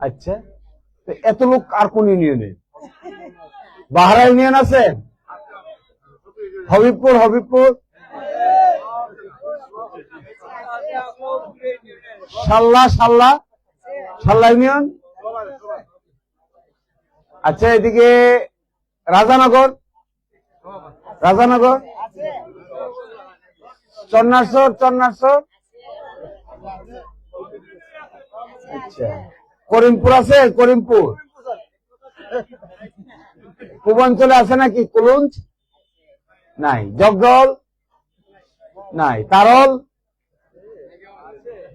আচ্ছা, এত লোক আর কোন ইউনিয়নে? বাহারা ইউনিয়ন আছে, হবিবপুর, হবিবপুর, সাল্লা, সাল্লা, সাল্লা ইউনিয়ন। আচ্ছা, এদিকে রাজানগর, রাজানগর, চন্নারসর, চন্নারসর। আচ্ছা, করিমপুর আছে, করিমপুর। পূর্বাঞ্চলে আছে নাকি? কুলুঞ্জ নাই, জগদল নাই, তারল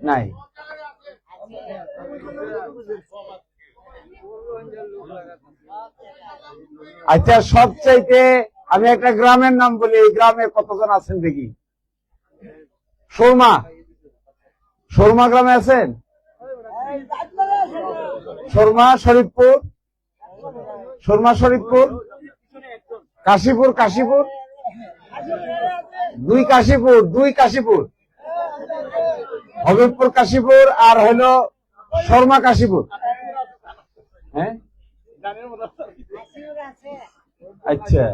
নাই। আচ্ছা, সবচাইতে আমি একটা গ্রামের নাম বলি, এই গ্রামে কতজন আছেন দেখি? সুরমা, সুরমা গ্রামে আছেন? সুরমা, শরীফপুর, সুরমা, শরীফপুর, কাশীপুর, কাশীপুর, দুই কাশীপুর, দুই কাশীপুর, হবিবপুর কাশীপুর, আর হলো শর্মা কাশীপুর। হ্যাঁ, আচ্ছা।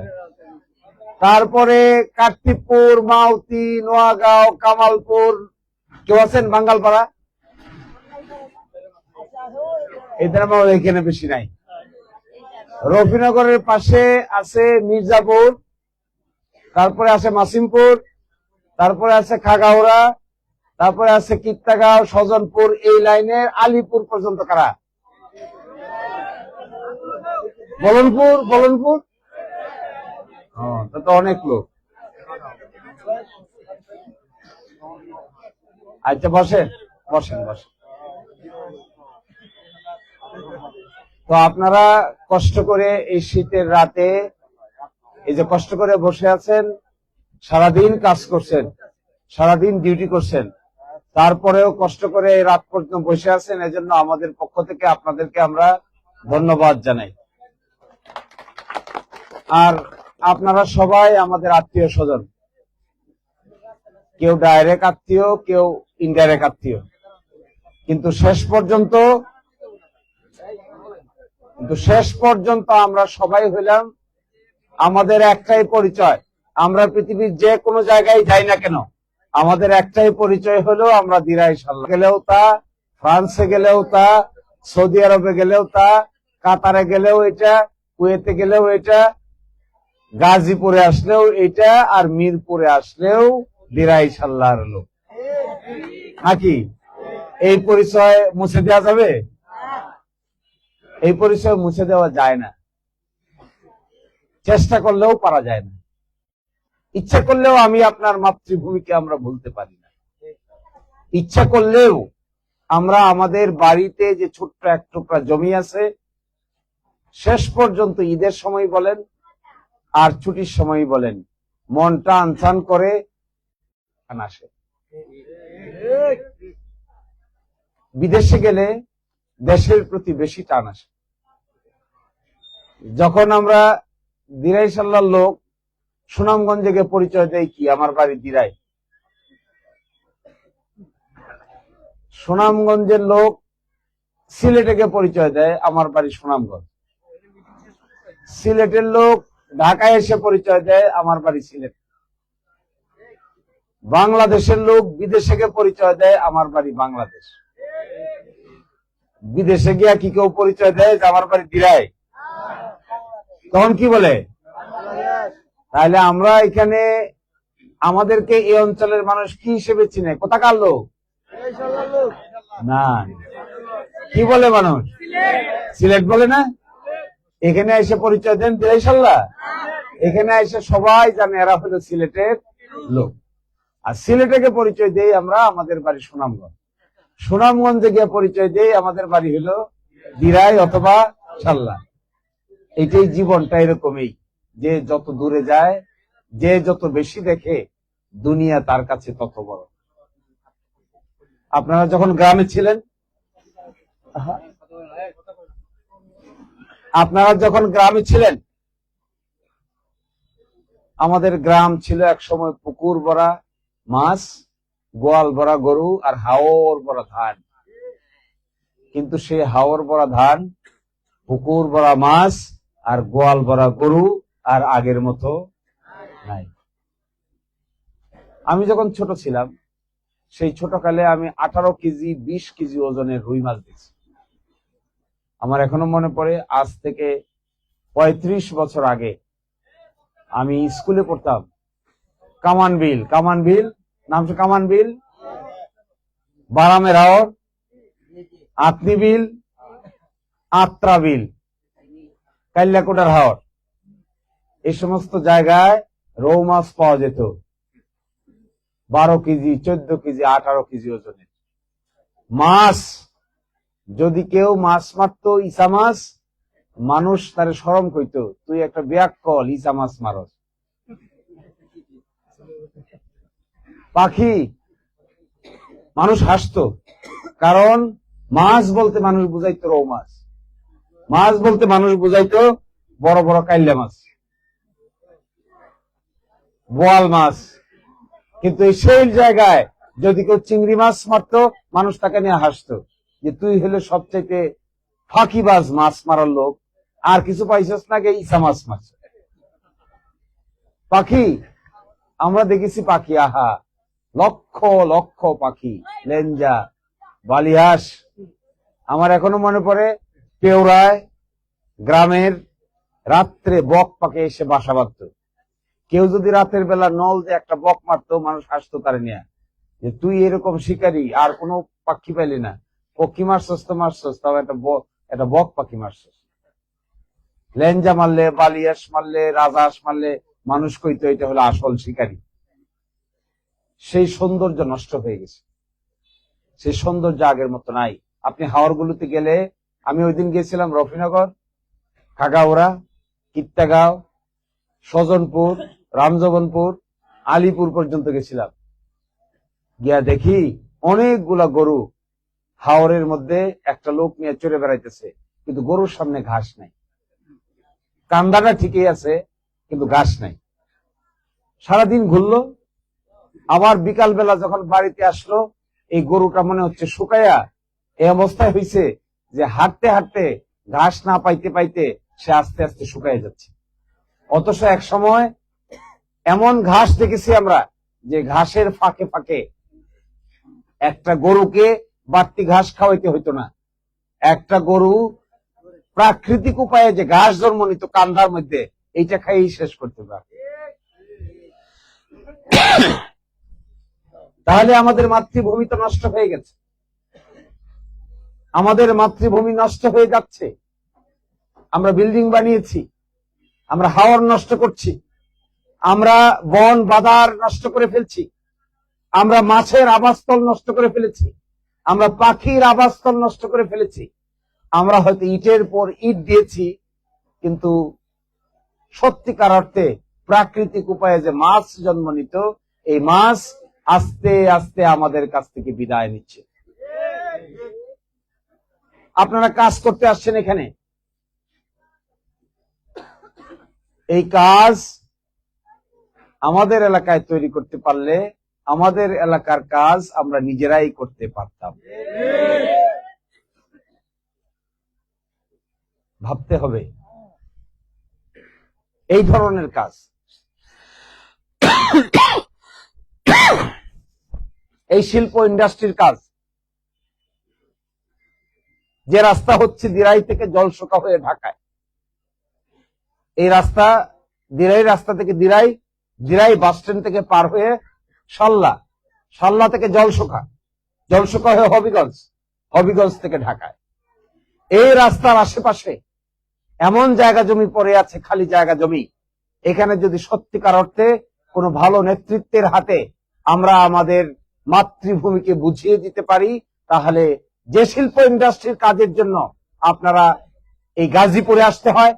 তারপরে কার্তিকপুর, মাউতি, নোয়াগাঁও, কামালপুর। কেউ আছেন বাঙ্গালপাড়া? এখানে বেশি নাই। রফিনগরের পাশে আছে মির্জাপুর, তারপরে আছে মাসিমপুর, তারপরে আছে খাগাউড়া, তারপরে আছে কিত্তাগাঁও, সজনপুর। এই লাইনের আলিপুর পর্যন্ত কারা? বলনপুর, বলনপুর। তো অনেক লোক। আচ্ছা, বসেন, বসেন, বসেন। তো আপনারা কষ্ট করে এই শীতের রাতে এই যে কষ্ট করে বসে আছেন, সারাদিন কাজ করছেন, সারাদিন ডিউটি করছেন, তারপরেও কষ্ট করে রাত পর্যন্ত বসে আছেন। এজন্য আমাদের পক্ষ থেকে আপনাদেরকে আমরা ধন্যবাদ জানাই। আর আপনারা সবাই আমাদের আত্মীয় স্বজন, কেউ ডাইরেক্ট আত্মীয়, কেউ ইনডাইরেক্ট আত্মীয়, কিন্তু শেষ পর্যন্ত আমরা সবাই হইলাম, আমাদের একটাই পরিচয়। আমরা পৃথিবীর যে কোনো জায়গায় যাই না কেন, আমাদের একটাই পরিচয় হলো আমরা দিরাই সাল্লাহ। গেলেও তা, ফ্রান্সে গেলেও তা, সৌদি আরবে গেলেও তা, কাতারে গেলেও এটা, কুয়েতে গেলেও এটা, গাজীপুরে আসলেও এটা, আর মিরপুরে আসলেও দিরাই সাল্লাহর লোক। নাকি এই পরিচয় মুছে দেওয়া যাবে? এই পরিচয় মুছে দেওয়া যায় না, চেষ্টা করলেও পারা যায় না। ইচ্ছা করলেও আমি আপনার মাতৃভূমিকে আমরা ভুলতে পারি না। ইচ্ছা করলেও আমরা আমাদের বাড়িতে যে ছোট্ট এক টুকরা জমি আছে, শেষ পর্যন্ত ঈদের সময় বলেন আর ছুটির সময় বলেন, মনটা আনচান করে আসে। বিদেশে গেলে দেশের প্রতি বেশি টান আসে। যখন আমরা দিরাই সাল্লার লোক সুনামগঞ্জে গিয়ে পরিচয় দেয় কি, আমার বাড়ি দিরাই। সুনামগঞ্জের লোক সিলেটে গিয়ে পরিচয় দেয়, আমার বাড়ি সুনামগঞ্জ। সিলেটের লোক ঢাকায় এসে পরিচয় দেয়, আমার বাড়ি সিলেট। বাংলাদেশের লোক বিদেশে গিয়ে পরিচয় দেয়, আমার বাড়ি বাংলাদেশ। বিদেশে গিয়া কি কেউ পরিচয় দেয় যে আমার বাড়ি দিরাই? তখন কি বলে? তাহলে আমরা এখানে আমাদেরকে এই অঞ্চলের মানুষ কি হিসেবে চিনে? কোথাকার লোক? না, কি বলে মানুষ? সিলেট বলে না? এখানে এসে পরিচয় দেন দিরাই সাল্লাহ। এখানে এসে সবাই জানে এরা হলো সিলেটের লোক। আর সিলেটে পরিচয় দেই আমরা, আমাদের বাড়ি সুনামগঞ্জ। সুনামগঞ্জে গিয়ে পরিচয় দেই, আমাদের বাড়ি হলো দিরাই অথবা সাল্লাহ। এইটাই জীবনটা এরকমই, যে যত দূরে যায়, যে যত বেশি দেখে, দুনিয়া তার কাছে তত বড়। আপনারা যখন গ্রামে ছিলেন, আমাদের গ্রাম ছিল এক সময় পুকুর ভরা মাছ, গোয়াল ভরা গরু, আর হাওর ভরা ধান। কিন্তু সে হাওর ভরা ধান, পুকুর ভরা মাছ, আর গোয়াল ভরা গরু আর আগের মতো নাই। আমি যখন ছোট ছিলাম, সেই ছোটকালে আমি 18 কেজি 20 কেজি ওজনের রুই মাছ দিয়েছি। আমার এখনো মনে পড়ে, আজ থেকে 35 বছর আগে আমি স্কুলে পড়তাম। কামানবিল, নামটা কামানবিল, বারামের হাওর, আতনি বিল, আত্রা বিল, কাল্যাকোটার হাওর, এই সমস্ত জায়গায় রৌ মাছ পাওয়া যেত 12 কেজি 14 কেজি 18 কেজি ওজনের মাছ। যদি কেউ মাছ মারতো ইসা মাছ, মানুষ তারে শরম কইতো, তুই একটা ব্যাককল ইসা মাছ মারস। পাখি, মানুষ হাসতো, কারণ মাছ বলতে মানুষ বুঝাইতো রৌ মাছ, মাছ বলতে মানুষ বুঝাইতো বড় বড় কাইল্লা মাছ, বোয়াল মাছ। কিন্তু এই সেই জায়গায় যদি কেউ চিংড়ি মাছ মারতো, মানুষ তাকে নিয়ে হাসতো, যে তুই হলে সবচেয়ে ফাঁকিবাজ মাছ মারার লোক, আর কিছু পাইছস না, গে ইসা মাছ মারছ। পাখি, আমরা দেখেছি পাখি, আহা, লক্ষ লক্ষ পাখি, লেঞ্জা, বালিহাঁস। আমার এখনো মনে পড়ে, পেওরায় গ্রামের রাত্রে বক পাকে এসে বাসা বাঁধত। কেউ যদি রাতের বেলা নল দিয়ে একটা বক মারতো, মানুষ হাসতো তার নিয়ে, যে তুই এরকম শিকারী আর কোনো পাখি পাইলি না, পক্ষী মারছস তো মারছস, তাও একটা বক পাখি মারছস। লেঞ্জা মারলে, বালিয়াস মারলে, রাজহাঁস মারলে মানুষ কইতো এটা হলো আসল শিকারী। সেই সৌন্দর্য নষ্ট হয়ে গেছে, সেই সৌন্দর্য আগের মতো নাই। আপনি হাওরগুলোতে গেলে, আমি ওই দিন গেছিলাম রফিনগর, খাগাউড়া, কিত্তাগাঁও, সজনপুর, রামজবনপুর, আলিপুর পর্যন্ত গেছিলাম। গিয়া দেখি অনেকগুলা গরু হাওরের মধ্যে একটা লোক নিয়ে চড়ে বেড়াইতেছে, কিন্তু গরুর সামনে ঘাস নাই। কান্দাটা ঠিকই আছে, কিন্তু ঘাস নাই। সারাদিন ঘুরলো, আবার বিকাল বেলা যখন বাড়িতে আসলো, এই গরুটা মনে হচ্ছে শুকাইয়া এই অবস্থায় হয়েছে যে হাঁটতে হাঁটতে ঘাস না পাইতে পাইতে সে আস্তে আস্তে শুকাইয়া যাচ্ছে। অথচ এক সময় এমন ঘাস দেখেছি আমরা, যে ঘাসের ফাঁকে ফাঁকে একটা গরুকে বাড়তি ঘাস খাওয়াইতে হইতো না। একটা গরু প্রাকৃতিক উপায়ে যে ঘাস জন্ম নিত কান্দার মধ্যে, এইটা খাইয়েই শেষ করতে পারে। তাহলে আমাদের মাতৃভূমি তো নষ্ট হয়ে গেছে, আমাদের মাতৃভূমি নষ্ট হয়ে যাচ্ছে। আমরা বিল্ডিং বানিয়েছি, আমরা হাওর নষ্ট করছি, আমরা বন বাদার নষ্ট করে ফেলছি, আমরা মাছের আবাসস্থল নষ্ট করে ফেলেছি, আমরা পাখির আবাসস্থল নষ্ট করে ফেলেছি। আমরা হয়তো ইটের পর ইট দিয়েছি, কিন্তু সত্যিকার অর্থে প্রাকৃতিক উপায়ে যে মাছ জন্ম নিত, এই মাছ আস্তে আস্তে আমাদের কাছ থেকে বিদায় নিচ্ছে। আপনারা কাজ করতে আসছেন এখানে, এই কাজ আমাদের এলাকায় তৈরি করতে পারলে আমাদের এলাকার কাজ আমরা নিজেরাই করতে পারতাম। ভাবতে হবে এই ধরনের কাজ। এই শিল্প ইন্ডাস্ট্রির কাজ, যে রাস্তা হচ্ছে দিরাই থেকে জলশোকা হয়ে ঢাকায়, এই রাস্তা দিরাই রাস্তা থেকে দিরাই বাস স্ট্যান্ড থেকে পার হয়ে সাল্লা থেকে জলশোকা হয়ে হবিগঞ্জ থেকে ঢাকায়। এই রাস্তার আশেপাশে এমন জায়গা জমি পড়ে আছে, খালি জায়গা জমি। এখানে যদি সত্যিকার অর্থে কোনো ভালো নেতৃত্বের হাতে আমরা আমাদের মাতৃভূমিকে বুঝিয়ে দিতে পারি, তাহলে যে শিল্প ইন্ডাস্ট্রির কাজের জন্য আপনারা এই গাজীপুরে আসতে হয়,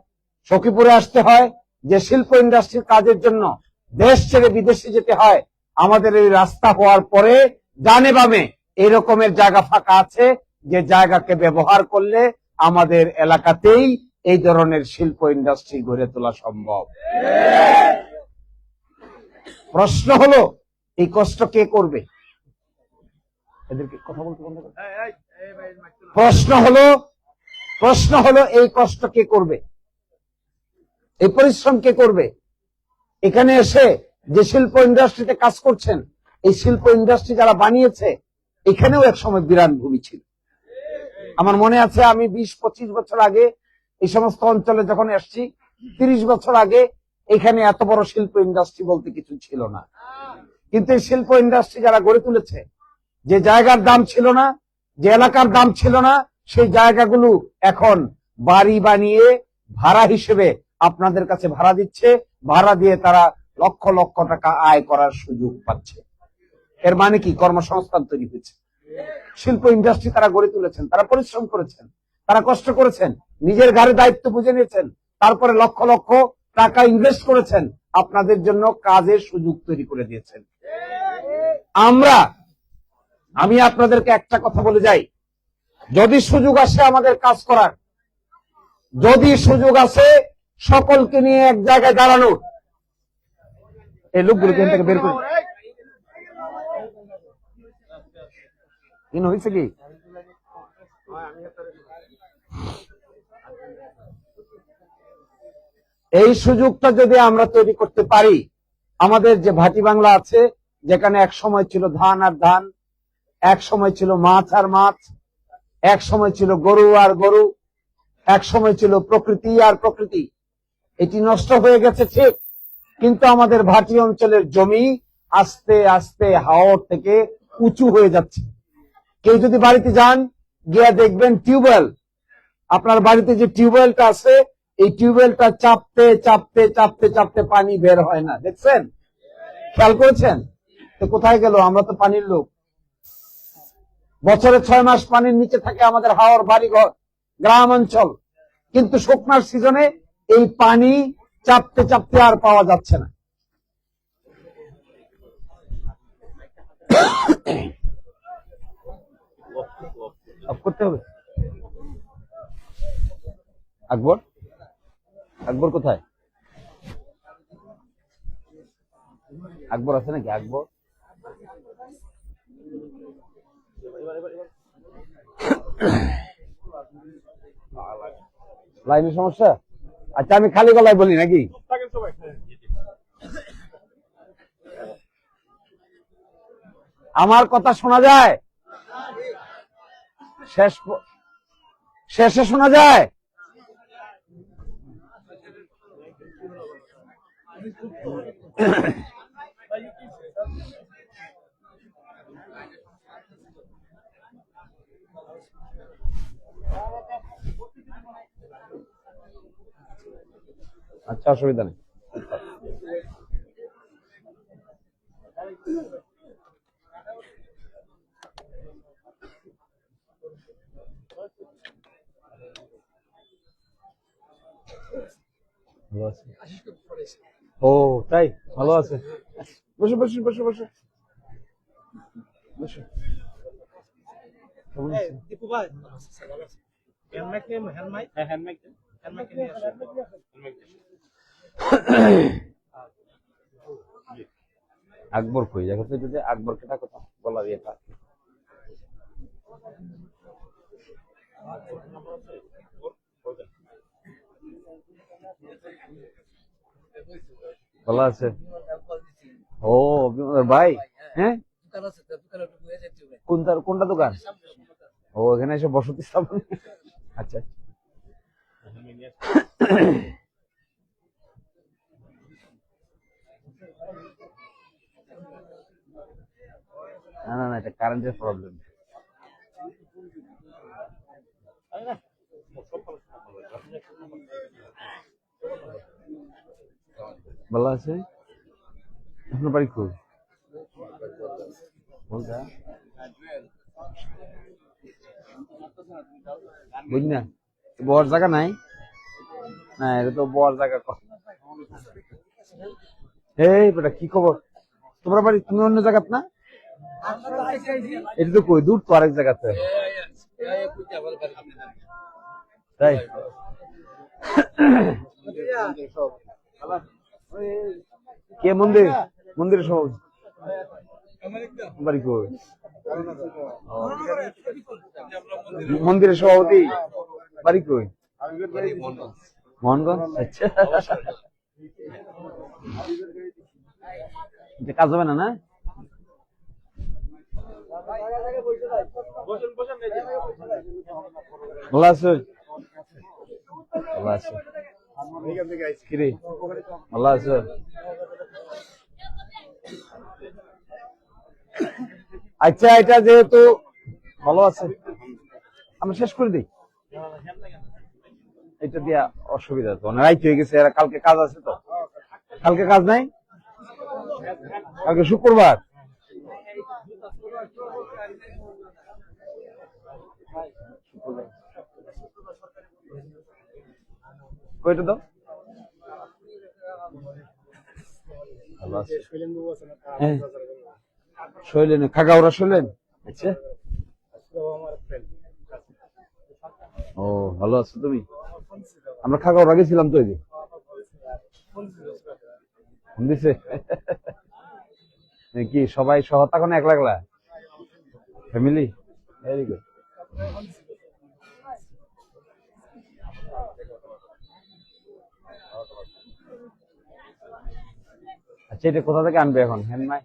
সখীপুরে আসতে হয়, যে শিল্প ইন্ডাস্ট্রির কাজের জন্য দেশ ছেড়ে বিদেশে যেতে হয়, আমাদের এই রাস্তা হওয়ার পরে ডানে বামে এই রকমের জায়গা ফাঁকা আছে, যে জায়গাকে ব্যবহার করলে আমাদের এলাকাতেই এই ধরনের শিল্প ইন্ডাস্ট্রি গড়ে তোলা সম্ভব। প্রশ্ন হলো, এই কষ্ট কে করবে? এদেরকে কথা বলতে বন্ধ করো। প্রশ্ন হলো এই কষ্ট কে করবে, এই পরিশ্রম কে করবে? এখানে এসে যে শিল্প ইন্ডাস্ট্রিতে কাজ করছেন, এই শিল্প ইন্ডাস্ট্রি যারা বানিয়েছে, এখানেও এক সময় বিরাট ভূমি ছিল। আমার মনে আছে আমি 20-25 বছর আগে এই সমস্ত অঞ্চলে যখন এসছি, 30 বছর আগে এখানে এত বড় শিল্প ইন্ডাস্ট্রি বলতে কিছু ছিল না। কিন্তু এই শিল্প ইন্ডাস্ট্রি যারা গড়ে তুলেছে, যে জায়গার দাম ছিল না, যে এলাকার দাম ছিল না, সেই জায়গাগুলো এখন বাড়ি বানিয়ে ভাড়া হিসেবে আপনাদের কাছে ভাড়া দিচ্ছে। ভাড়া দিয়ে তারা লক্ষ লক্ষ টাকা আয় করার সুযোগ পাচ্ছে। এর মানে কি? কর্মসংস্থান তৈরি হয়েছে। শিল্প ইন্ডাস্ট্রি তারা গড়ে তুলেছেন, তারা পরিশ্রম করেছেন, তারা কষ্ট করেছেন, নিজের ঘরে দায়িত্ব বুঝে নিয়েছেন, তারপরে লক্ষ লক্ষ টাকা ইনভেস্ট করেছেন, আপনাদের জন্য কাজের সুযোগ তৈরি করে দিয়েছেন। আমি আপনাদেরকে একটা কথা বলে যাই, যদি সুযোগ আসে আমাদের কাজ করার, যদি সুযোগ আসে সকলকে নিয়ে এক জায়গায় দাঁড়ানোর, এই লোকগুলোকে এখান থেকে বের করে হয়েছে কি? এই সুযোগটা যদি আমরা তৈরি করতে পারি, আমাদের যে ভাটি বাংলা আছে, যেখানে এক সময় ছিল ধান আর ধান, এক সময় ছিল মাছ আর মাছ, এক সময় ছিল গরু আর গরু, এক সময় ছিল প্রকৃতি আর প্রকৃতি, এটি নষ্ট হয়ে গেছে ঠিক, কিন্তু আমাদের ভাটি অঞ্চলের জমি আস্তে আস্তে হাওর থেকে উঁচু হয়ে যাচ্ছে। কেউ যদি বাড়িতে যান, গিয়ে দেখবেন টিউবওয়েল, আপনার বাড়িতে যে টিউবওয়েলটা আছে, এই টিউবওয়েলটা চাপতে চাপতে চাপতে চাপতে পানি বের হয় না, দেখছেন? খেয়াল করেছেন? তো কোথায় গেল? আমরা তো পানির লোক। বছরে 6 মাস পানির নিচে থাকে আমাদের হাওর বাড়িঘর, গ্রাম অঞ্চল, কিন্তু শুকনার সিজনে এই পানি চাপতে চাপতে আর পাওয়া যাচ্ছে না। করতে হবে। আকবর, আকবর কোথায়? আকবর আছে নাকি? আকবর লাইনের সমস্যা? আচ্ছা, আমি খালি গলায় বলি নাকি? আমার কথা শোনা যায়? শেষে শোনা যায়? আচ্ছা, অসুবিধা নেই। ও তাই? ভালো আছে। বসে বসে বসে বসে বসে। দীপু ভাই, আকবর কই? দেখো তো, যদি আকবর কেটা কথা বলা এটা ভালো আছে। ও ভাই, হ্যাঁ, কোনটা দোকান? ও, এখানে এসে বসতি স্থাপন। আচ্ছা, না না না, এটা কারেন্টের প্রবলেম। ভালো আছে। আপনার বাড়ি কই? বুঝলি না, বর জায়গা নাই না, এটা তো বর জায়গা। এই বেটা, কি খবর? তোমার বাড়ি, তুমি অন্য জায়গাত না? এটা তো কই দূর তো, আরেক জায়গাতে। তাই কে? মন্দিরের সব বাড়ি কই? ও, মন্দিরের সভাপতি বাড়ি কই? মোহনগঞ্জ। আচ্ছা, কাজ হবে না না? ভালো আছো? ভালো আছো? কিরে ভালো আছো? আচ্ছা, এটা যেহেতু ভালো আছে, আমরা শেষ করে দিই। এটা দিয়া অসুবিধা তো রাইট হয়ে গেছে, এরা কালকে কাজ আছে তো। কালকে কাজ নাই, কালকে শুক্রবার। কয়টা দাও? শৈলেন খাগাওরা শৈলেন। আচ্ছা, ও ভালো আছো তুমি? আমরা খাগাওরা গেছিলাম তো, দিছে কি সবাই সহতা এখন একলা একলা ফ্যামিলি? Very good. আচ্ছা, এটা কোথা থেকে আনবে এখন? হ্যান্ড মাই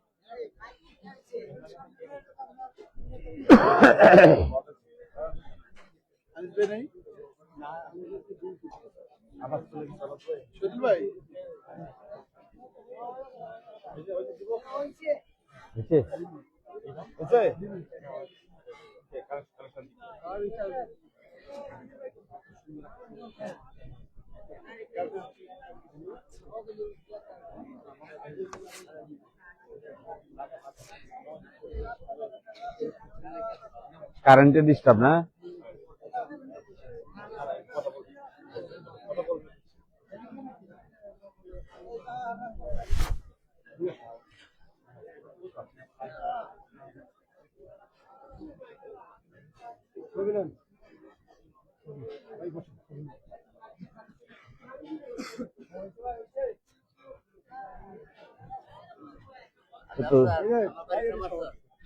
কারেন্টের ডিস্টার্ব না?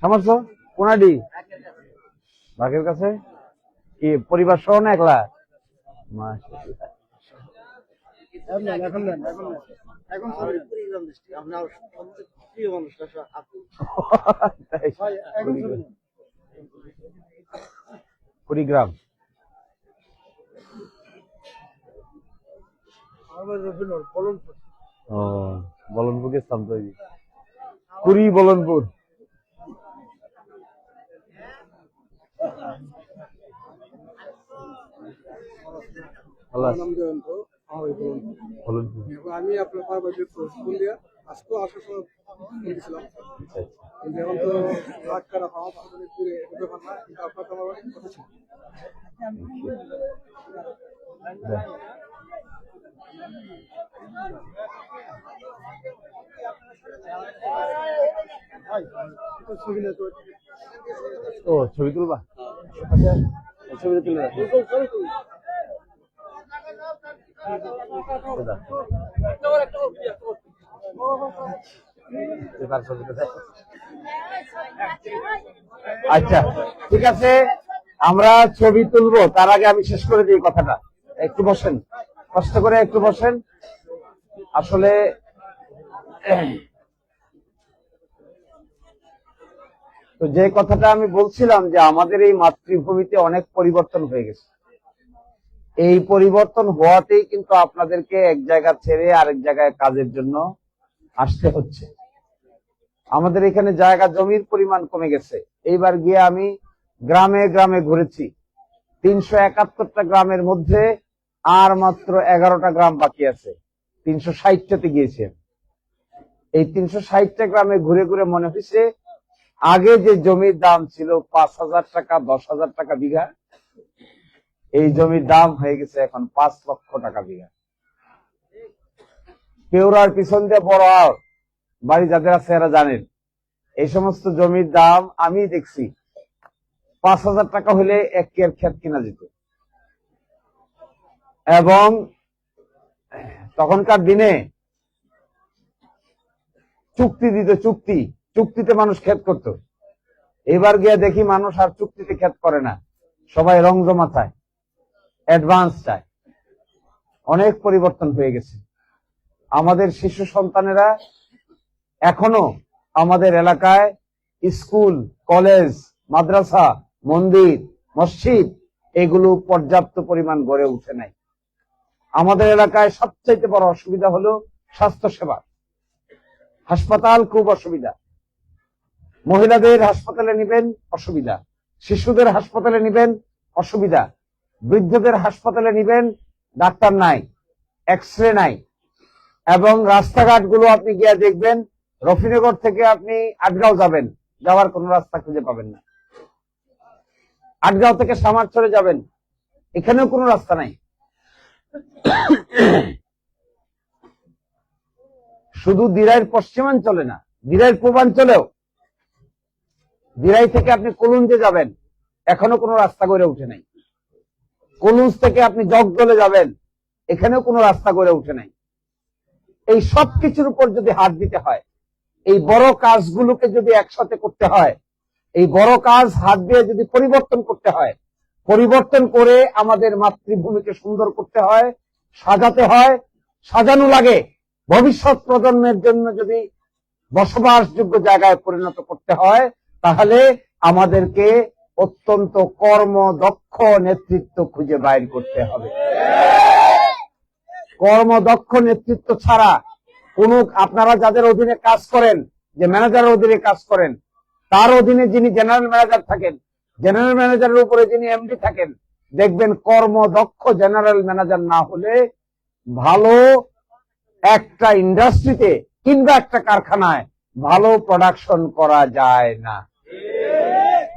সামর্থ্য কোনাডি বাঘের কাছে কি পরিবার সহ না একলা? কুড়িগ্রাম ও বলনপুর গেছিলাম তো, কুড়ি বলনপুর। আমি আপনার আজকে আসার সময় গেছিলাম, এখন তো লাখ টাকা পাওয়া ব্যাপার না, কিন্তু আপনার তো আমার কথা ছিল। ও ছবি তুলবা? ছবি তুলে আচ্ছা, ঠিক আছে, আমরা ছবি তুলবো। তার আগে আমি শেষ করে দিই কথাটা। একটু বসেন, কষ্ট করে একটু বসেন। আসলে তো যে কথাটা আমি বলছিলাম যে আমাদের এই মাতৃভূমিতে অনেক পরিবর্তন হয়ে গেছে। এই পরিবর্তন হওয়াতেই কিন্তু আপনাদেরকে এক জায়গা ছেড়ে আরেক জায়গায় কাজের জন্য আসতে হচ্ছে। আমাদের এখানে জায়গা জমির পরিমাণ কমে গেছে। এইবার গিয়ে আমি গ্রামে গ্রামে ঘুরেছি। 371টা গ্রামের মধ্যে আর মাত্র 11টা গ্রাম বাকি আছে। 360টাতে গিয়েছি। এই 360টা গ্রামে ঘুরে ঘুরে মনে হয়েছে আগে যে জমির দাম ছিল 5,000 টাকা 10,000 টাকা বিঘা, এই জমির দাম হয়ে গেছে এখন 5 লক্ষ টাকা বিঘা। কেউরার পিছন দিয়ে বড় বাড়ি যাদের আছে এরা জানেন, এই সমস্ত জমির দাম আমি দেখছি 5,000 টাকা হলে এক কেয়ার ক্ষেত কিনা যেত। এবং তখনকার দিনে চুক্তি দিত, চুক্তিতে মানুষ ক্ষেত করত। এবার গিয়ে দেখি মানুষ আর চুক্তিতে খেত করে না, সবাই রং জমা চায়, অ্যাডভান্স চায়। অনেক পরিবর্তন হয়ে গেছে। আমাদের শিশু সন্তানেরা এখনো আমাদের এলাকায় স্কুল, কলেজ, মাদ্রাসা, মন্দির, মসজিদ এগুলো পর্যাপ্ত পরিমাণ গড়ে উঠে নাই। আমাদের এলাকায় সবচেয়ে বড় অসুবিধা হলো স্বাস্থ্য সেবা। হাসপাতাল খুব অসুবিধা। মহিলাদের হাসপাতালে নিবেন অসুবিধা, শিশুদের হাসপাতালে নিবেন অসুবিধা, বৃদ্ধদের হাসপাতালে নিবেন ডাক্তার নাই, এক্সরে নাই। এবং রাস্তাঘাট গুলো আপনি গিয়ে দেখবেন, রফিনগর থেকে আপনি আটগাঁও যাবেন, যাওয়ার কোন রাস্তা খুঁজে পাবেন না। আটগাঁও থেকে সামারচরে যাবেন, এখানেও কোনো রাস্তা নাই। শুধু দিরাইয়ের পশ্চিমাঞ্চলে না, দিরাইয়ের পূর্বাঞ্চলেও, দিরাই থেকে আপনি কলুঞ্জে যাবেন, এখনো কোনো রাস্তা গড়ে উঠে নাই। কলুঞ্জ থেকে আপনি জগদলে যাবেন, এখানেও কোনো রাস্তা গড়ে উঠে নাই। এই সব কিছুর উপর যদি হাত দিতে হয়, এই বড় কাজগুলোকে যদি একসাথে করতে হয়, এই বড় কাজ হাত দিয়ে যদি পরিবর্তন করতে হয়, পরিবর্তন করে আমাদের মাতৃভূমিকে সুন্দর করতে হয়, সাজাতে হয়, সাজানো লাগে, ভবিষ্যৎ প্রজন্মের জন্য যদি বসবাসযোগ্য জায়গায় পরিণত করতে হয়, তাহলে আমাদেরকে অত্যন্ত কর্মদক্ষ নেতৃত্ব খুঁজে বাইর করতে হবে। কর্মদক্ষ নেতৃত্ব ছাড়া কোন, আপনারা যাদের অধীনে কাজ করেন, যে ম্যানেজারের অধীনে কাজ করেন, তার অধীনে যিনি জেনারেল ম্যানেজার থাকেন, জেনারেল ম্যানেজারের উপরে যিনি এমডি থাকেন, দেখবেন কর্মদক্ষ জেনারেল ম্যানেজার না হলে ভালো একটা ইন্ডাস্ট্রিতে কিংবা একটা কারখানায় ভালো প্রোডাকশন করা যায় না।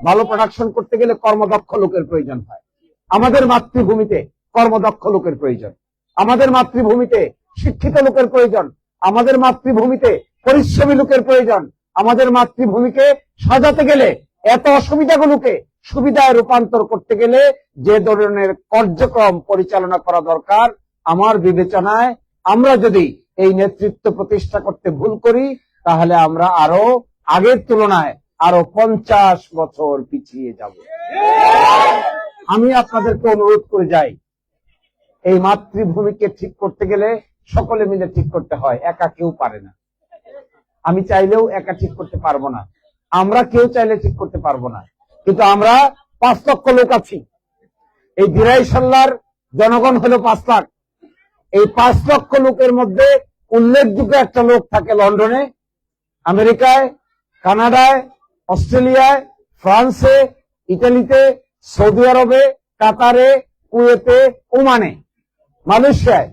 ভালো প্রোডাকশন করতে গেলে কর্মদক্ষ লোকের প্রয়োজন হয়। আমাদের মাতৃভূমিতে কর্মদক্ষ লোকের প্রয়োজন, আমাদের মাতৃভূমিতে শিক্ষিত লোকের প্রয়োজন, আমাদের মাতৃভূমিতে পরিশ্রমী লোকের প্রয়োজন। আমাদের মাতৃভূমিকে সাজাতে গেলে, এত অসুবিধাগুলোকে সুবিধায় রূপান্তর করতে গেলে যে ধরনের কার্যক্রম পরিচালনা করা দরকার, আমার বিবেচনায় আমরা যদি এই নেতৃত্ব প্রতিষ্ঠা করতে ভুল করি, তাহলে আমরা আরো আগের তুলনায় আরো 50 বছর পিছিয়ে যাব। আমি আপনাদেরকে অনুরোধ করে যাই, এই মাতৃভূমিকে ঠিক করতে গেলে সকলে মিলে ঠিক করতে হয়, একা কেউ পারে না। আমি চাইলেও একা ঠিক করতে পারবো না, আমরা কেউ চাইলে ঠিক করতে পারবো না। কিন্তু আমরা 5 লক্ষ লোক আছি। এই দিরাইশাল্লার জনগণ হলো 5 লাখ। এই 5 লক্ষ লোকের মধ্যে উল্লেখযোগ্য একটা লোক থাকে লন্ডনে, আমেরিকায়, কানাডায়, অস্ট্রেলিয়ায়, ফ্রান্সে, ইতালিতে, সৌদি আরবে, কাতারে, কুয়েতে, ওমানে, মালয়েশিয়ায়,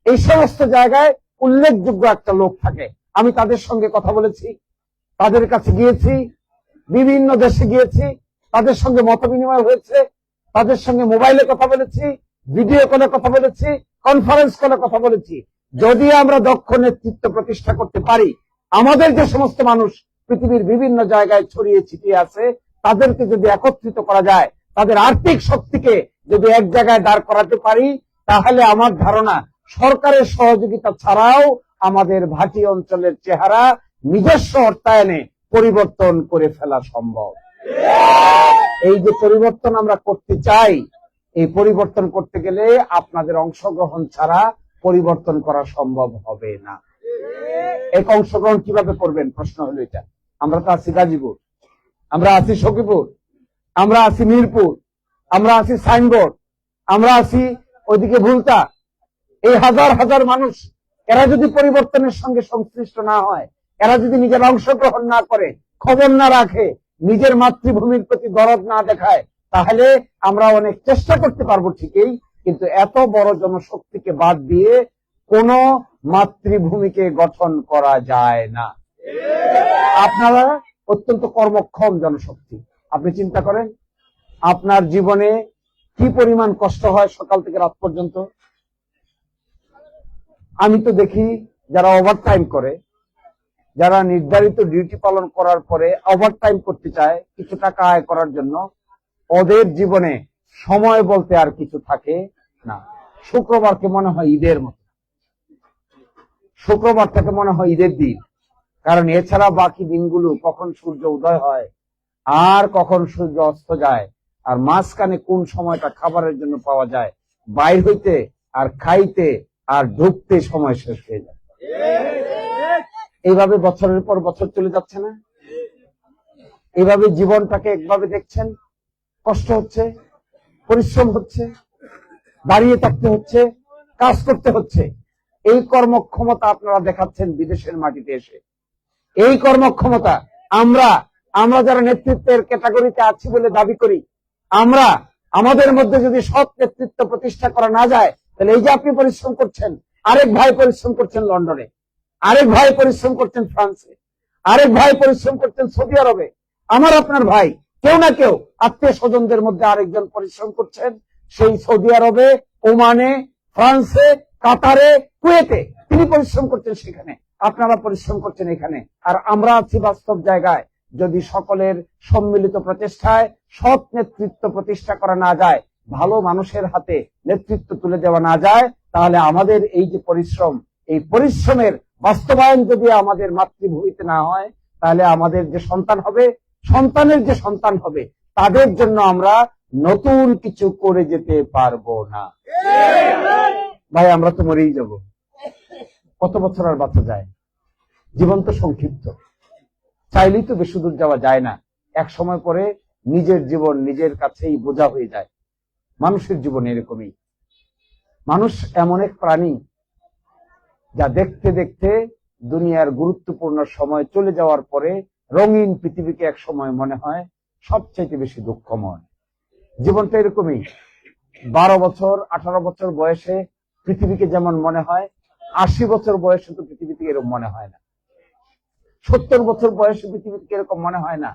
এই সমস্ত জায়গায় উল্লেখযোগ্য একটা লোক থাকে। আমি তাদের সঙ্গে কথা বলেছি, তাদের কাছে গিয়েছি, বিভিন্ন দেশে গিয়েছি, তাদের সঙ্গে মত বিনিময় হয়েছে, তাদের সঙ্গে মোবাইলে কথা বলেছি, ভিডিও কলে কথা বলেছি, কনফারেন্স কলে কথা বলেছি। যদি আমরা দক্ষ নেতৃত্ব প্রতিষ্ঠা করতে পারি, আমাদের যে সমস্ত মানুষ পৃথিবীর বিভিন্ন জায়গায় ছড়িয়ে ছিটিয়ে আছে, তাদেরকে যদি একত্রিত করা যায়, তাদের আর্থিক শক্তিকে যদি এক জায়গায় দাঁড় করাতে পারি, তাহলে আমার ধারণা সরকারের সহযোগিতা ছাড়াও আমাদের ভাটি অঞ্চলের চেহারা নিজস্ব অর্থায়নে পরিবর্তন করে ফেলা সম্ভব। এই যে পরিবর্তন আমরা করতে চাই, এই পরিবর্তন করতে গেলে আপনাদের অংশগ্রহণ ছাড়া পরিবর্তন করা সম্ভব হবে না। এক অংশগ্রহণ কিভাবে করবেন প্রশ্ন হলো এটা। আমরা তো আছি গাজীপুর, আমরা আছি সখীপুর, আমরা আছি মিরপুর, আমরা আছি সাইনবোর্ড, আমরা আছি ওইদিকে ভুলতা। এই হাজার হাজার মানুষ, এরা যদি পরিবর্তনের সঙ্গে সংশ্লিষ্ট না হয়, এরা যদি নিজের অংশগ্রহণ না করে, খবর না রাখে, নিজের মাতৃভূমির প্রতি দরদ না দেখায়, তাহলে আমরা অনেক চেষ্টা করতে পারবো ঠিকই, কিন্তু এত বড় জনশক্তিকে বাদ দিয়ে কোন মাতৃভূমিকে গঠন করা যায় না। আপনারা অত্যন্ত কর্মক্ষম জনশক্তি। আপনি চিন্তা করেন আপনার জীবনে কি পরিমাণ কষ্ট হয় সকাল থেকে রাত পর্যন্ত। আমি তো দেখি যারা ওভারটাইম করে, যারা নির্ধারিত ডিউটি পালন করার পরে ওভারটাইম করতে চায় কিছু টাকা আয় করার জন্য, ওদের জীবনে সময় বলতে আর কিছু থাকে না। শুক্রবারকে মনে হয় ঈদের মতো, শুক্রবারটাকে মনে হয় ঈদের দিন, কারণ এছাড়া বাকি দিনগুলো কখন সূর্য উদয় হয় আর কখন সূর্য অস্ত যায়, আর মাঝখানে কোন সময়টা খাবারের জন্য পাওয়া যায়, বাইর হইতে আর খাইতে আর ঢুকতে সময় শেষ হয়ে যায়। এইভাবে বছরের পর বছর চলে যাচ্ছে না? এইভাবে জীবনটাকে একভাবে দেখছেন, কষ্ট হচ্ছে, পরিশ্রম হচ্ছে, দাঁড়িয়ে থাকতে হচ্ছে, কাজ করতে হচ্ছে। এই কর্মক্ষমতা আপনারা দেখাচ্ছেন বিদেশের মাটিতে এসে। এই কর্মক্ষমতা আমরা যারা নেতৃত্বের ক্যাটাগরিতে আছি বলে দাবি করি, আমাদের মধ্যে যদি সৎ নেতৃত্ব প্রতিষ্ঠা করা না যায়, তাহলে এই যে আপনি পরিশ্রম করছেন, আরেক ভাই পরিশ্রম করছেন লন্ডনে, আরেক ভাই পরিশ্রম করছেন ফ্রান্সে, আরেক ভাই পরিশ্রম করছেন সৌদি আরবে, আমার আপনার ভাই কেউ না কেউ আত্মীয় স্বজনদের মধ্যে আরেকজন পরিশ্রম করছেন সেই সৌদি আরবে, ওমানে, ফ্রান্সে, কাতারে, কুয়েতে। তিনি পরিশ্রম করছেন সেখানে, আপনারা পরিশ্রম করছেন এখানে। আর আমরা আছি বাস্তব জায়গায়। যদি সকলের সম্মিলিত প্রচেষ্টায় সৎ নেতৃত্ব প্রতিষ্ঠা করা না যায়, ভালো মানুষের হাতে নেতৃত্ব তুলে দেওয়া না যায়, তাহলে আমাদের এই যে পরিশ্রম, এই পরিশ্রমের বাস্তবায়ন যদি আমাদের মাতৃভূমিতে না হয়, তাহলে আমাদের যে সন্তান হবে, সন্তানের যে সন্তান হবে, তাদের জন্য আমরা নতুন কিছু করে যেতে পারবো না। ভাই আমরা তো মরেই যাব, কত বছর আর বাঁচা যায়? জীবন তো সংক্ষিপ্ত, চাইলেই তো বেশি দূর যাওয়া যায় না। এক সময় পরে নিজের জীবন নিজের কাছেই বোঝা হয়ে যায়। মানুষের জীবন এরকমই। মানুষ এমন এক প্রাণী যা দেখতে দেখতে দুনিয়ার গুরুত্বপূর্ণ সময় চলে যাওয়ার পরে রঙিন পৃথিবীকে এক সময় মনে হয় সবচাইতে বেশি দুঃখময়। জীবনটা এরকমই। 12 বছর 18 বছর বয়সে পৃথিবীকে যেমন মনে হয়, 80 বছর বয়সে তো পৃথিবীতে এরকম মনে হয় না, 70 বছর বয়সে পৃথিবীতে এরকম মনে হয় না।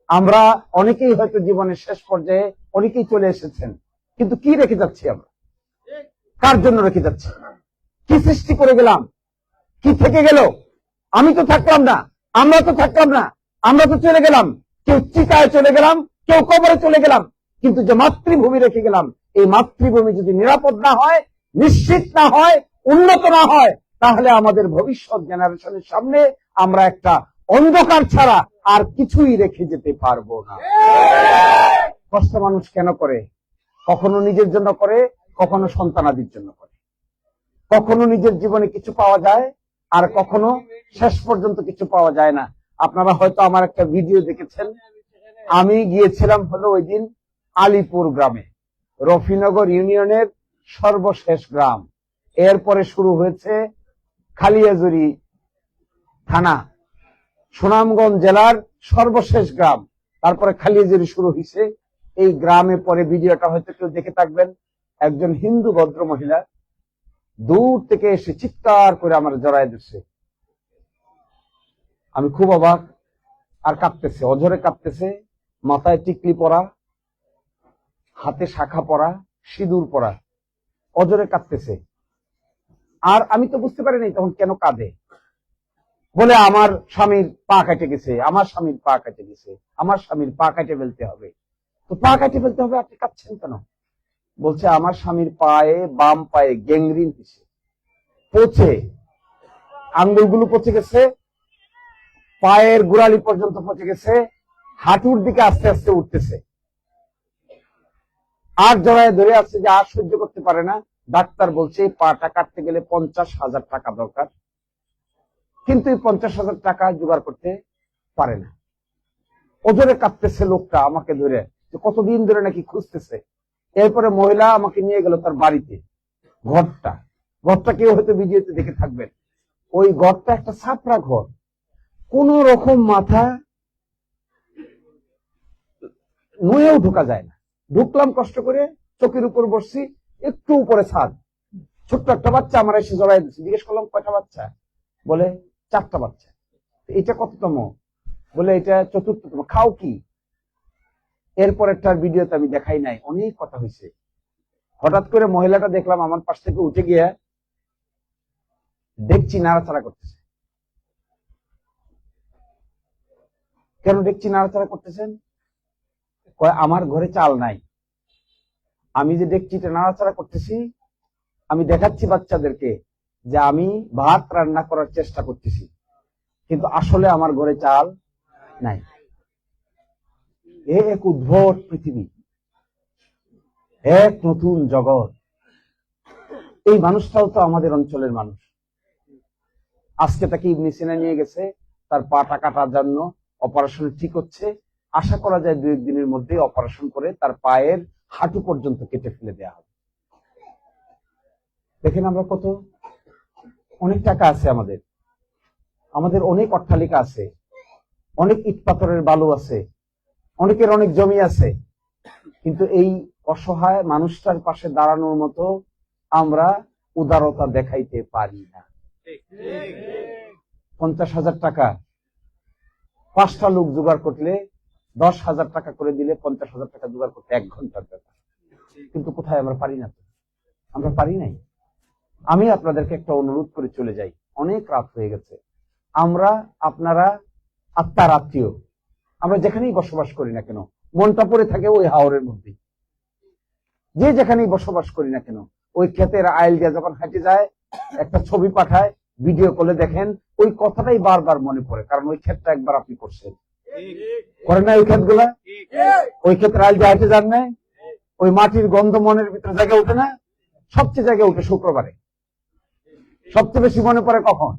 আমরা অনেকেই হয়তো জীবনের শেষ পর্যায়ে অনেকেই চলে এসেছেন, কিন্তু কি রেখে যাচ্ছি আমরা? কার জন্য রেখে যাচ্ছি? কি সৃষ্টি করে গেলাম? কি থেকে গেল? আমি তো থাকলাম না, আমরা তো থাকলাম না, আমরা তো চলে গেলাম। কেউ চিতায় চলে গেলাম, কেউ কবরে চলে গেলাম, কিন্তু যে মাতৃভূমি রেখে গেলাম, এই মাতৃভূমি যদি নিরাপদ না হয়, নিশ্চিত না হয়, উন্নত না হয়, তাহলে আমাদের ভবিষ্যৎ জেনারেশনের সামনে আমরা একটা অন্ধকার ছাড়া আর কিছুই রেখে যেতে পারবো না। কষ্ট মানুষ কেন করে? কখনো নিজের জন্য করে, কখনো সন্তানাদির জন্য করে। কখনো নিজের জীবনে কিছু পাওয়া যায়, আর কখনো শেষ পর্যন্ত কিছু পাওয়া যায় না। আপনারা হয়তো আমার একটা ভিডিও দেখেছেন, আমি গিয়েছিলাম হলো ওই দিন আলিপুর গ্রামে, রফিনগর ইউনিয়নের সর্বশেষ গ্রাম। এরপরে শুরু হয়েছে খালিয়াজুরি থানা, সুনামগঞ্জ জেলার সর্বশেষ গ্রাম। তারপরে খালিয়াজুরি শুরু হয়েছে। এই গ্রামে পরে ভিডিওটা হয়তো কেউ দেখে থাকবেন, একজন হিন্দু ভদ্র মহিলা দূর থেকে এসে চিৎকার করে আমার জড়ায় দিচ্ছে। আমি খুব অবাক। আর কাঁপতেছে, অঝরে কাঁপতেছে, মাথায় টিকলি পরা, হাতে শাখা পরা, সিঁদুর পরা, অঝরে কাঁপতেছে। আর আমি তো বুঝতে পারি নাই তখন কেন কাঁদে। বলে আমার স্বামীর পা কেটে গেছে, আমার স্বামীর পা কেটে গেছে, আমার স্বামীর পা কেটে ফেলতে হবে। তো পা কেটে ফেলতে হবে, আপনি কাঁদছেন কেন? বলছে আমার স্বামীর পায়ে, বাম পায়ে গ্যাংগ্রিন হয়েছে, পচে আঙ্গুলগুলো পচে গেছে, পায়ের গোড়ালি পর্যন্ত পচে গেছে, হাঁটুর দিকে আস্তে আস্তে উঠতেছে। আর জড়ায় ধরে আছে যে আর সহ্য করতে পারে না। ডাক্তার বলছে পাটা কাটতে গেলে 50,000 টাকা দরকার, কিন্তু এই 50,000 টাকা জোগাড় করতে পারে না। ওজনে কাঁপতেছে লোকটা আমাকে ধরে, যে কতদিন ধরে নাকি খুঁজতেছে। এরপরে মহিলা আমাকে নিয়ে গেল তার বাড়িতে। ঘরটা কেউ হয়তো ভিডিওতে দেখে থাকবেন। ওই ঘরটা একটা ছাপড়া ঘর, কোন রকম মাথা নুয়েও ঢোকা যায় না। ঢুকলাম কষ্ট করে, চোখের উপর বসছি, একটু উপরে ছাদ, ছোট্ট একটা বাচ্চা আমার এসে জড়াই দিচ্ছে। জিজ্ঞেস করলাম কয়টা বাচ্চা? বলে 4টা বাচ্চা। এটা কততম? বলে এটা 4র্থতম। খাও কি? এরপরেরটার ভিডিওতে আমি দেখাই নাই, অনেক কথা হয়েছে। হঠাৎ করে মহিলাটা দেখলাম আমার পাশ থেকে উঠে গিয়ে ডেকচি নাড়াচাড়া করতেছে। কেন ডেকচি নাড়াচাড়া করতেছেন? আমার ঘরে চাল নাই, আমি যে ডেকচিটা নাড়াচাড়া করতেছি, আমি দেখাচ্ছি বাচ্চাদেরকে যে আমি ভাত রান্না করার চেষ্টা করতেছি, কিন্তু আসলে আমার ঘরে চাল নাই। এক উদ্ভট পৃথিবী, এক নতুন জগৎ। এই মানুষটাও তো আমাদের অঞ্চলের মানুষ। আজকে তাকে ইবনে সিনা নিয়ে গেছে তার পাটা কাটার জন্য, অপারেশন ঠিক হচ্ছে। আশা করা যায় 2-1 দিনের মধ্যে অপারেশন করে তার পায়ের হাঁটু পর্যন্ত কেটে ফেলে দেওয়া হবে। দেখেন আমরা কত, অনেক টাকা আছে আমাদের, আমাদের অনেক অট্টালিকা আছে, অনেক ইট পাথরের বালু আছে, অনেকের অনেক জমি আছে, কিন্তু এই অসহায় মানুষটার পাশে দাঁড়ানোর মতো আমরা উদারতা দেখাইতে পারি না। 50,000 টাকা 5টা লোক জোগাড় করলে 10,000 টাকা করে দিলে 50,000 টাকা জোগাড় করতে 1 ঘন্টার ব্যাপার, কিন্তু কোথায় আমরা পারি না তো, আমরা পারি নাই। আমি আপনাদেরকে একটা অনুরোধ করে চলে যাই, অনেক রাত হয়ে গেছে। আমরা আপনারা আত্মার আত্মীয়, আমরা যেখানেই বসবাস করি না কেন, মনটা পড়ে থাকে ওই হাওরের মধ্যে। যে যেখানেই বসবাস করি না কেন, ওই ক্ষেতের আইল দিয়ে যখন হেঁটে যায়, একটা ছবি পাঠায়, ভিডিও কলে দেখেন, ওই কথাটাই বারবার মনে পড়ে, কারণ ওই ক্ষেতটা একবার আপনি করছেন, করেন না ওই ক্ষেতগুলা? ওই ক্ষেতের আইল দিয়ে হেঁটে যান না, ওই মাটির গন্ধ মনের ভিতরে জায়গা উঠে না? সবচেয়ে জায়গা উঠে শুক্রবারে, সবচেয়ে বেশি মনে পড়ে কখন?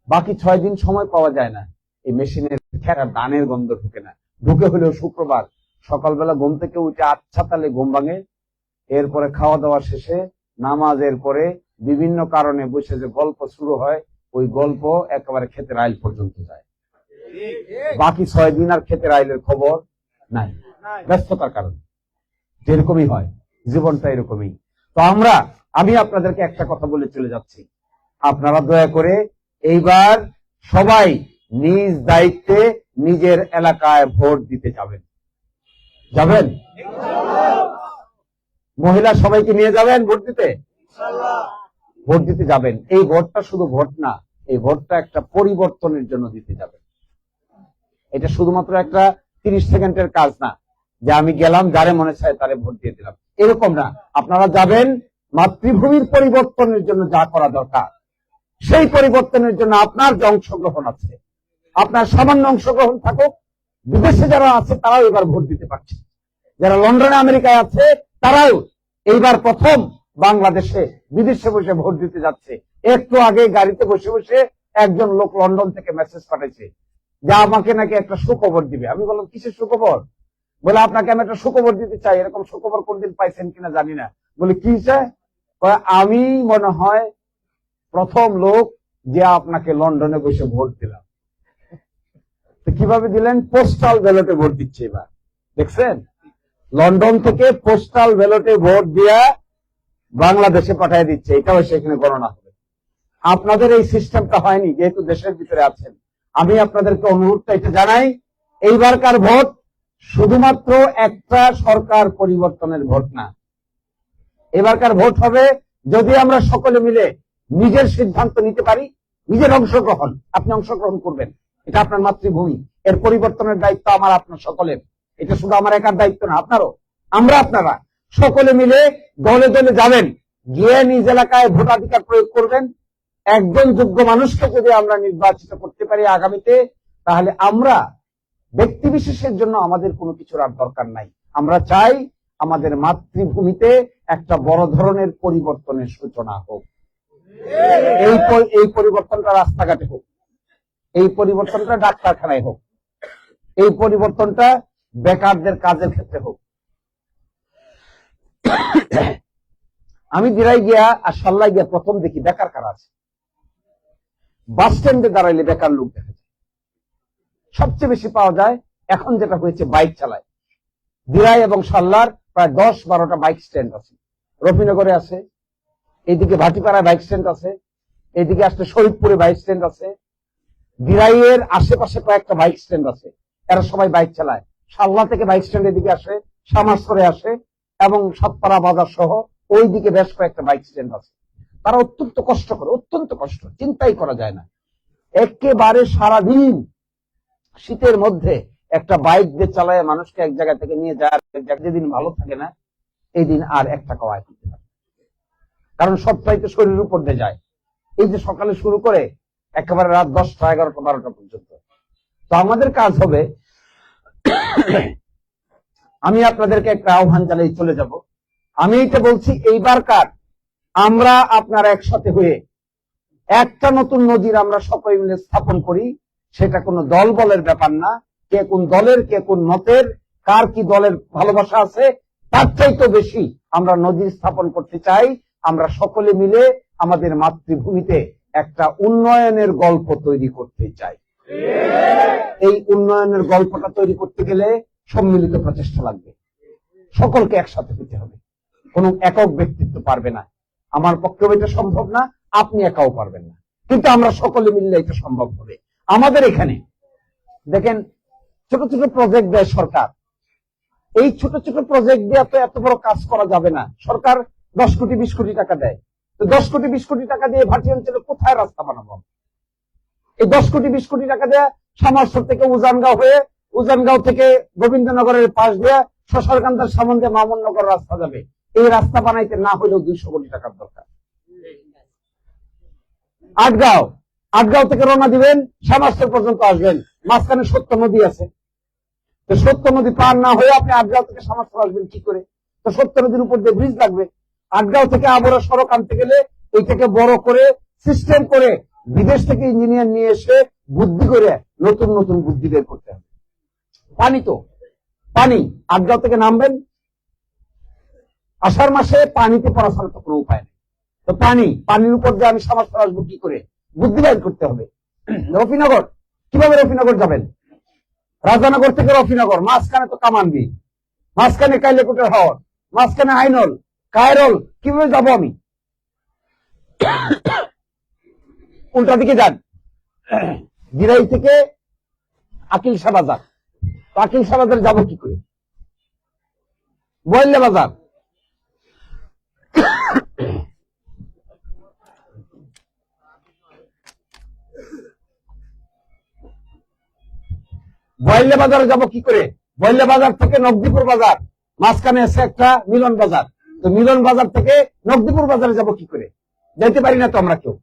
বাকি 6 দিন সময় পাওয়া যায় না, এই মেশিনের খেরা ধানের গন্ধ ঢুকে না, ঢুকে হলেও শুক্রবার সকালবেলা ঘুম থেকে উঠে আচ্ছা তালে ঘুম ভাঙে। এরপরে খাওয়া দাওয়া শেষে নামাজের পরে বিভিন্ন কারণে বসে যে গল্প শুরু হয়, ওই গল্প একেবারে ক্ষেতের আইল পর্যন্ত যায়। বাকি 6 দিন আর ক্ষেতের আইলের খবর নাই, ব্যস্ততার কারণে। যেরকমই হয় জীবনটা এরকমই। তো আমি আপনাদেরকে একটা কথা বলে চলে যাচ্ছি, আপনারা দয়া করে এইবার সবাই নিজ দায়িত্বে নিজের এলাকায় ভোট দিতে যাবেন। যাবেন? মহিলা সবাইকে নিয়ে যাবেন ভোট দিতে? ভোট দিতে যাবেন। এই ভোটটা শুধু ভোট না, এই ভোটটা একটা পরিবর্তনের জন্য দিতে যাবেন। এটা শুধুমাত্র একটা 30 সেকেন্ডের কাজ না, যে আমি গেলাম যারে মনে চায় তারে ভোট দিয়ে দিলাম, এরকম না। আপনারা যাবেন মাতৃভূমির পরিবর্তনের জন্য, যা করা দরকার সেই পরিবর্তনের জন্য আপনার যে অংশগ্রহণ আছে, আপনার সামান্য অংশগ্রহণ থাকুক। বিদেশে যারা আছে তারাও এবার ভোট দিতে পারছে, যারা লন্ডনে আমেরিকায় আছে তারাও এইবার প্রথম বাংলাদেশে বিদেশে বসে ভোট দিতে যাচ্ছে। একটু আগে গাড়িতে বসে বসে একজন লোক লন্ডন থেকে মেসেজ পাঠাইছে যে আমাকে নাকি একটা সুখবর দিবে। আমি বললাম কিসের সুখবর? বলে আপনাকে আমি একটা সুখবর দিতে চাই, এরকম সুখবর কোনদিন পাইছেন কিনা জানি না। বলে কি চাই? আমি মনে হয় প্রথম লোক যে আপনাকে লন্ডনে বসে ভোট দিলাম। কিভাবে দিলেন? পোস্টাল ব্যালটে ভোট দিচ্ছে এবার, দেখছেন? লন্ডন থেকে পোস্টাল ব্যালটে ভোট দিয়া বাংলাদেশে পাঠিয়ে দিচ্ছে, এটাও সেখানে গণনা হবে। আপনাদের এই সিস্টেমটা হয়নি, যেহেতু দেশের ভিতরে আছেন। আমি আপনাদেরকে অনুরোধটা এটা জানাই, এইবারকার ভোট শুধুমাত্র একটা সরকার পরিবর্তনের ভোট না। এবারকার ভোট হবে যদি আমরা সকলে মিলে নিজের সিদ্ধান্ত নিতে পারি, নিজের অংশগ্রহণ। আপনি অংশগ্রহণ করবেন, এটা আপনার মাতৃভূমি, এর পরিবর্তনের দায়িত্ব আমার আপনার সকলের। এটা শুধু আমার একার দায়িত্ব না, আপনারও। আপনারা সকলে মিলে দলে দলে যাবেন, গিয়ে নিজ এলাকায় ভোটাধিকার প্রয়োগ করবেন। একজন যোগ্য মানুষকে যদি আমরা নির্বাচিত করতে পারি আগামীতে, তাহলে আমরা ব্যক্তি বিশেষের জন্য আমাদের কোনো কিছুর আর দরকার নাই। আমরা চাই আমাদের মাতৃভূমিতে একটা বড় ধরনের পরিবর্তনের সূচনা হোক। এই পরিবর্তনটা রাস্তাঘাটে হোক, এই পরিবর্তনটা ডাক্তারখানায় হোক, এই পরিবর্তনটা বেকারদের কাজের ক্ষেত্রে হোক। আমি দিরাই গিয়া আর সাল্লাই গিয়া প্রথম দেখি বেকার কারা আছে। বাস স্ট্যান্ডে দাঁড়াইলে বেকার লোক দেখা যায়। সবচেয়ে বেশি পাওয়া যায় এখন যেটা হয়েছে বাইক চালায়। দিরাই এবং সাল্লার প্রায় 10-12টা বাইক স্ট্যান্ড আছে। রফিনগরে আছে, এইদিকে ভাটিপাড়ায় বাইক স্ট্যান্ড আছে, এইদিকে আসলে শহীদপুরে বাইক স্ট্যান্ড আছে, দিরাইয়ের আশেপাশে কয়েকটা বাইক স্ট্যান্ড আছে। এরা সবাই বাইক চালায়। সাল্লা থেকে বাইক স্ট্যান্ড এদিকে আসে, সামাসরে আসে, এবং সাতপাড়া বাজার সহ ওই দিকে বেশ কয়েকটা বাইক স্ট্যান্ড আছে। তারা অত্যন্ত কষ্ট করে, অত্যন্ত কষ্ট, চিন্তাই করা যায় না। একেবারে সারাদিন শীতের মধ্যে একটা বাইক দিয়ে চালায় মানুষকে এক জায়গা থেকে নিয়ে যায়, যেদিন ভালো থাকে না এই দিন আর 1 টাকা আয় করতে পারে, কারণ সবটাই তো শরীরের উপর দিয়ে যায়। এই যে সকালে শুরু করে একেবারে রাত 10টা, 11টা, 12টা পর্যন্ত। তো আমাদের কাজ হবে আমি আপনাদেরকে একটা আহ্বান জানিয়ে চলে যাব। আমি এটা বলছি, এইবারকার আমরা আপনারা একসাথে হয়ে একটা নতুন নজির আমরা সকলে মিলে স্থাপন করি। সেটা কোনো দল বলের ব্যাপার না, কে কোন দলের, কে কোন মতের, কার কি দলের ভালোবাসা আছে, তার চাইতে বেশি আমরা নজির স্থাপন করতে চাই। আমরা সকলে মিলে আমাদের মাতৃভূমিতে একটা উন্নয়নের গল্প তৈরি করতে চাই। এই উন্নয়নের গল্পটা তৈরি করতে গেলে সম্মিলিত প্রচেষ্টা লাগবে, সকলকে একসাথে পেতে হবে। কোন একক ব্যক্তিত্ব পারবে না, আমার পক্ষেও এটা সম্ভব না, আপনি একাও পারবেন না, কিন্তু আমরা সকলে মিললে এটা সম্ভব হবে। আমাদের এখানে দেখেন ছোট ছোট প্রজেক্ট দেয় সরকার, এই ছোট ছোট প্রজেক্ট দিয়ে তো এত বড় কাজ করা যাবে না। সরকার 10 কোটি 20 কোটি টাকা দেয়, তো 10 কোটি 20 কোটি টাকা দিয়ে ভাটি অঞ্চলে কোথায় রাস্তা বানাবো? এই 10 কোটি 20 কোটি টাকা দিয়ে সামারসর থেকে উজানগাঁও হয়ে, উজানগাঁও থেকে গোবিন্দনগরের পাশ দিয়ে শশারকান্দার সামন দিয়ে মামুননগর রাস্তা যাবে। এই রাস্তা বানাইতে না হলেও 200 কোটি টাকার দরকার। আটগাঁও থেকে রওনা দিবেন, সামারসর পর্যন্ত আসবেন, মাঝখানে 70 নদী আছে। তো 70 নদী পার না হয়ে আপনি আটগাঁও থেকে সামারসর আসবেন কি করে? তো 70 নদীর উপর দিয়ে ব্রিজ লাগবে। আটগাঁও থেকে আবরা সড়ক আনতে গেলে এইটাকে বড় করে সিস্টেম করে বিদেশ থেকে ইঞ্জিনিয়ার নিয়ে এসে বুদ্ধি করে নতুন নতুন বুদ্ধি বের করতে হবে। পানি আটগাঁও থেকে নামবেন, আষাঢ় মাসে পানিতে পড়া ছাড়া তো কোনো উপায় নেই। তো পানির উপর দিয়ে আমি সামারসর আসবো কি করে? বুদ্ধি বের করতে হবে। রফিনগর, কিভাবে রফিনগর যাবেন? রাজানগর থেকে রফিনগর, মাঝখানে তো কামানবি, মাঝখানে কাইলেকুটের হাওর, মাঝখানে আইনল, কায়রল, কিভাবে যাবো আমি? উল্টা দিকে যান, দিরাই থেকে আকিলশা বাজার, তো আকিলশা বাজার যাবো কি করে? বয়লা বাজার, বয়লা বাজারে যাবো কি করে? বয়লা বাজার থেকে নকদিপুর বাজার, মাঝখানে আছে একটা মিলন বাজার, তো মিলন বাজার থেকে নকদিপুর বাজারে যাব কি করে? যাইতে পারি না তো আমরা কেউ।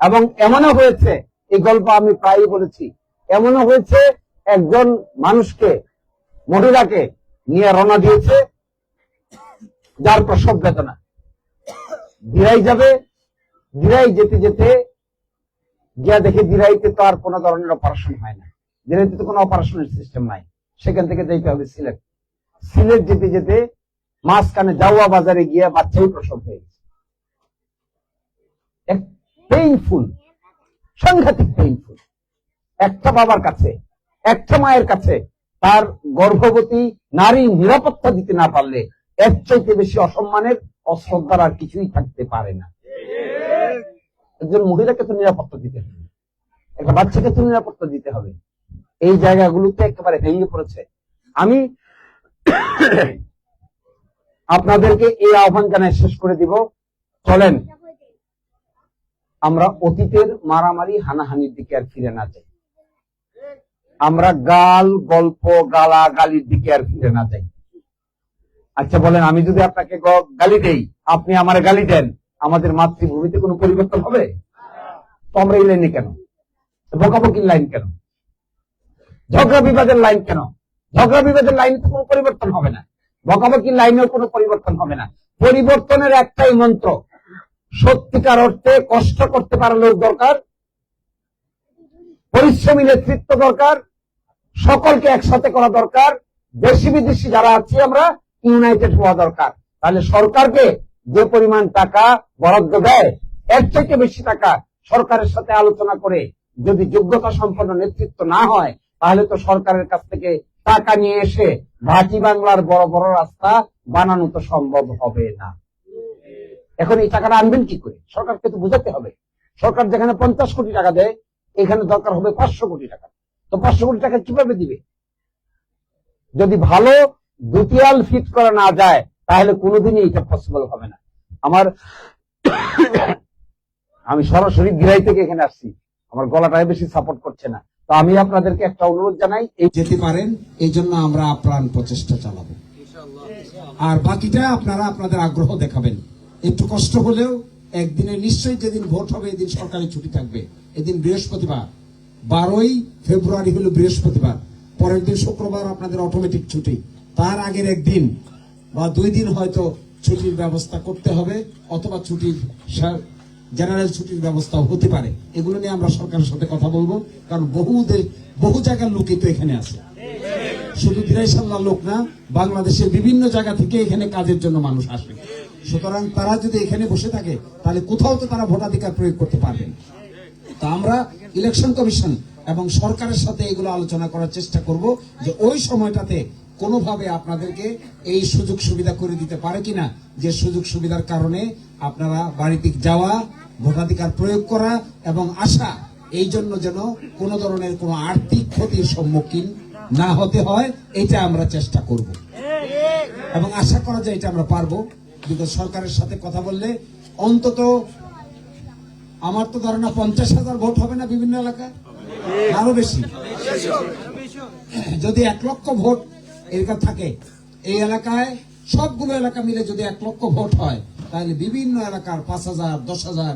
এবং এমনও হয়েছে, এই গল্প আমি প্রায়ই বলেছি, এমনও হয়েছে একজন মানুষকে, মহিলাকে নিয়ে রওনা দিয়েছে, যার প্রসব বেদনা, দিরাই যাবে, দিরাই যেতে যেতে গিয়া দেখে দিরাইতে তো আর কোন ধরনের অপারেশন হয় না, দিরাইতে তো কোনো অপারেশনের সিস্টেম নাই। সেখান থেকে যাইতে হবে সিলেট। সিলেট যেতে যেতে মাঝখানে জাউয়া বাজারে গিয়ে বাচ্চাই প্রসব হয়ে গেছে। পেইনফুল, সাংঘাতিক পেইনফুল। একটা বাবার কাছে, একটা মায়ের কাছে তার গর্ভবতী নারী নিরাপত্তা দিতে না পারলে এর চাইতে বেশি অসম্মানের, অশ্রদ্ধার আর কিছুই থাকতে পারে না। একজন মহিলাকে তো নিরাপত্তা দিতে হবে, একটা বাচ্চাকে তো নিরাপত্তা দিতে হবে। এই জায়গাগুলোতে একেবারে ভেঙে পড়েছে। আমি আপনাদেরকে এই আহ্বান জানাই শেষ করে দিব, চলেন আমরা অতীতের মারামারি হানাহানির দিকে আর ফিরে না যাই, আমরা গাল গল্প গালাগালির দিকে আর ফিরে না যাই। আচ্ছা বলেন, আমি যদি আপনাকে গালি দেই, আপনি আমার গালি দেন, আমাদের মাতৃভূমিতে কোনো পরিবর্তন হবে? তো আমরা এই লাইনে কেন? বকাবকির লাইন কেন? ঝগড়া বিবাদের লাইন কেন? ঝগড়া বিবাদের লাইনে তো কোনো পরিবর্তন হবে না, বকাবকির লাইনেও কোনো পরিবর্তন হবে না। পরিবর্তনের একটাই মন্ত্র, সত্যিকার অর্থে কষ্ট করতে পারা লোক দরকার, পরিশ্রমী নেতৃত্ব দরকার, সকলকে একসাথে করা দরকার, দেশি বিদেশি যারা আছি আমরা ইউনাইটেড হওয়া দরকার। তাহলে সরকারকে যে পরিমাণ টাকা বরাদ্দ দেয়, এর থেকে বেশি টাকা সরকারের সাথে আলোচনা করে যদি যোগ্যতা সম্পন্ন নেতৃত্ব না হয়, তাহলে তো সরকারের কাছ থেকে টাকা নিয়ে এসে ভাটি বাংলার বড় বড় রাস্তা বানানো তো সম্ভব হবে না। এখন এই টাকাটা আনবেন কি করে? সরকারকে তো বুঝাতে হবে। সরকার যেখানে 50 কোটি টাকা দেয়, এখানে দরকার হবে 500 কোটি টাকা। তো 500 কোটি টাকা কিভাবে দিবে? যদি ভালো দুতিয়াল ফিট করা না যায়, তাহলে কোনোদিনই এটা পসিবল হবে না। আমি সরাসরি গিরাই থেকে এখানে আসছি, আমার গলাটাই বেশি সাপোর্ট করছে না। তো আমি আপনাদেরকে একটা অনুরোধ জানাই, এই যেতে পারেন, এই জন্য আমরা আপ্রাণ প্রচেষ্টা চালাবো। আর বাকিটা আপনারা আপনাদের আগ্রহ দেখাবেন। একটু কষ্ট হলেও একদিনে নিশ্চয়ই, যেদিন ভোট হবে এদিন সরকারি ছুটি থাকবে, এদিন বৃহস্পতিবার, 12ই ফেব্রুয়ারি হলো বৃহস্পতিবার। পরের দিন শুক্রবার আপনাদের অটোমেটিক ছুটি, তার আগের একদিন বা 2 দিন হয়তো ছুটির ব্যবস্থা করতে হবে, অথবা ছুটির জেনারেল ছুটির ব্যবস্থাও হতে পারে। এগুলো নিয়ে আমরা সরকারের সাথে কথা বলবো, কারণ বহু জায়গার লোকই তো এখানে আছে, শুধু দিরাইশাল্লাহ লোক না, বাংলাদেশের বিভিন্ন জায়গা থেকে এখানে কাজের জন্য মানুষ আসে। সুতরাং তারা যদি এখানে বসে থাকে তাহলে কোথাও তো তারা ভোটাধিকার প্রয়োগ করতে পারবে না। তা আমরা ইলেকশন কমিশন এবং সরকারের সাথে এগুলো আলোচনা করার চেষ্টা করব যে ওই সময়টাতে কোনোভাবে আপনাদেরকে এই সুযোগ সুবিধা করে দিতে পারে কিনা, যে সুযোগ সুবিধার কারণে আপনারা বাড়িতে যাওয়া, ভোটাধিকার প্রয়োগ করা এবং আসা, এই জন্য যেন কোনো ধরনের কোনো আর্থিক ক্ষতির সম্মুখীন না হতে হয়, এটা আমরা চেষ্টা করব এবং আশা করা যায় এটা আমরা পারবো। কিন্তু সরকারের সাথে কথা বললে অন্তত আমার তো ধারণা 50,000 ভোট হবে না বিভিন্ন এলাকায়, আরো বেশি। যদি 1 লক্ষ ভোট এলাকা থাকে, এই এলাকায় সবগুলো এলাকা মিলে যদি 1 লক্ষ ভোট হয়, তাহলে বিভিন্ন এলাকার 5,000, 10,000